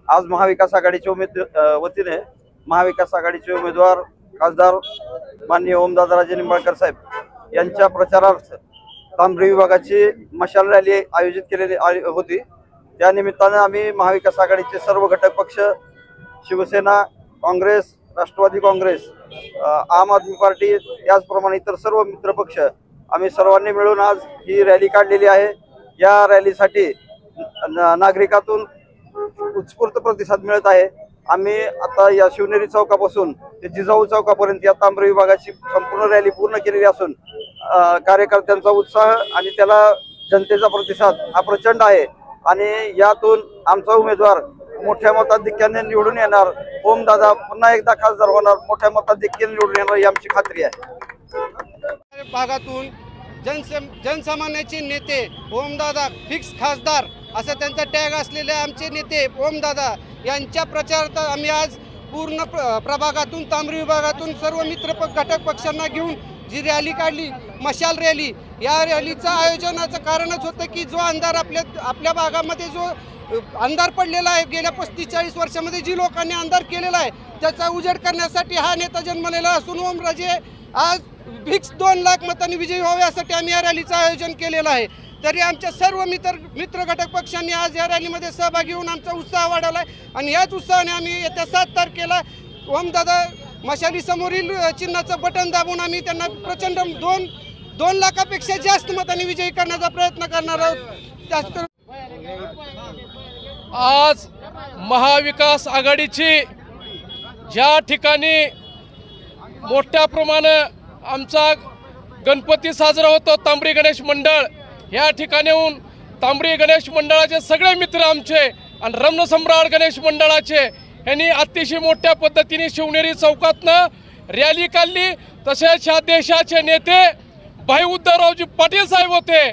आज महाविकास आघाडीच्या वतीने महाविकास आघाडीचे उमेदवार खासदार माननीय ओमदादाराजे निंबाळकर साहेब यांच्या प्रचारार्थ तांबरी विभागाची मशाल रॅली आयोजित केलेली होती। त्या निमित्ताने आम्ही महाविकास आघाडीचे सर्व घटक पक्ष शिवसेना, काँग्रेस, राष्ट्रवादी काँग्रेस, आम आदमी पार्टी याचप्रमाणे इतर सर्व मित्र पक्ष आम्ही सर्वांनी मिळून आज ही रॅली काढलेली आहे। या रॅलीसाठी नागरिकातून उत्स्फूर्त प्रतिसाद मिळत आहे। आम्ही आता या शिवनेरी चौकापासून ते जिजाऊ चौकापर्यंत या तांबरी विभागाची संपूर्ण रॅली पूर्ण केलेली असून कार्यकर्त्यांचा उत्साह आणि त्याला जनतेचा प्रतिसाद हा प्रचंड आहे आणि यातून आमचा उमेदवार मोठ्या मताधिक्याने निवडून येणार। ओमदादा पुन्हा एकदा खासदार होणार, मोठ्या मताधिक्याने निवडून येणार ही आमची खात्री आहे। भागातून जनसामान्याचे नेते ओमदादा फिक्स खासदार असं त्यांचा टॅग असलेले आमचे नेते ओमदादा यांच्या प्रचारार्थ आम्ही आज पूर्ण प्रभागातून तांबरी विभागातून सर्व मित्र घटक पक्षांना घेऊन जी रॅली काढली, मशाल रॅली। या रॅलीचं आयोजनाचं कारणच होतं की जो अंधार आपल्या भागामध्ये जो अंधार पडलेला आहे, गेल्या 35-40 वर्षामध्ये जी लोकांनी अंधार केलेला आहे त्याचा उजेड करण्यासाठी हा नेता जन्मलेला असून ओमराजे आज फिक्स 2 लाख मतांनी विजयी व्हावे यासाठी आम्ही या रॅलीचं आयोजन केलेलं आहे। तरी आमच्या सर्व मित्र घटक पक्षांनी आज या रॅलीमध्ये सहभागी होऊन आमचा उत्साह वाढवला आहे आणि याच उत्साहाने आम्ही येत्या 7 तारखेला ओमदादा मशाली समोरील चिन्हाचं बटन दाबून आम्ही त्यांना प्रचंड 2 लाखापेक्षा जास्त मतांनी विजयी करण्याचा प्रयत्न करणार आहोत। आज महाविकास आघाडीची ज्या ठिकाणी मोठ्या प्रमाणात आमचा गणपती साजरा होतो तांबरी गणेश मंडळ, या ठिकाणीहून तांबरी गणेश मंडळाचे सगळे मित्र आमचे आणि रम्नसम्राट गणेश मंडळाचे यांनी अतिशय मोठ्या पद्धतीने शिवनेरी चौकातनं रॅली काढली। तसेच ह्या देशाचे नेते भाई उद्धवरावजी पाटील साहेब होते,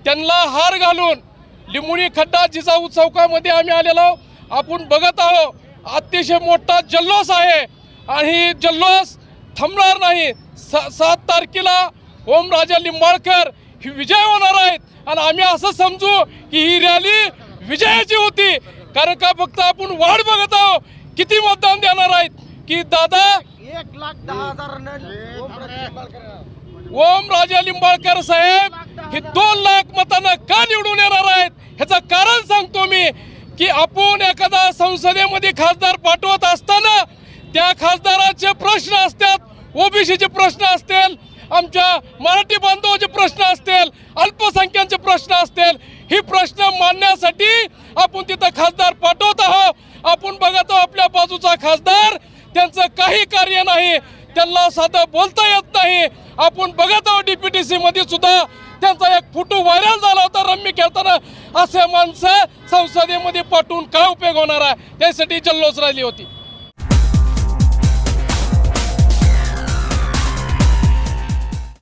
त्यांना हार घालून लिंबुणी खड्डा जिजाऊ चौकामध्ये आम्ही आलेलो आपण बघत आहोत। अतिशय मोठा जल्लोष आहे आणि ही जल्लोष थांबणार नाही। 7 तारखेला ओमराजे निंबाळकर ही विजय होणार आहेत आणि आम्ही असं समजू की ही रॅली विजयाची होती, कारण का फक्त आपण वाट बघत आहोत किती मतदान देणार आहेत की दादा 1,10,000 ओमराजे निंबाळकर साहेब हे 2 लाख मतांना का निवडून येणार आहेत ह्याचं कारण सांगतो मी की आपण एखादा संसदेमध्ये खासदार पाठवत असताना त्या खासदाराचे प्रश्न असतात, ओबीसीचे प्रश्न असतील, आमच्या मराठी बांधवाचे प्रश्न असतील, अल्पसंख्याकांचे प्रश्न असतील, ही प्रश्न मांडण्यासाठी आपण तिथं खासदार पाठवत आहोत। आपण बघतो आपल्या बाजूचा खासदार त्यांचं काही कार्य नाही, त्यांना साधं बोलता येत नाही। आपण बघत आहोत DPTC मध्ये सुद्धा त्यांचा एक फोटो व्हायरल झाला होता रम्मी खेळताना। असे माणसं संसदेमध्ये पाठवून काय उपयोग होणार आहे, त्यासाठी जल्लोष रॅली होती।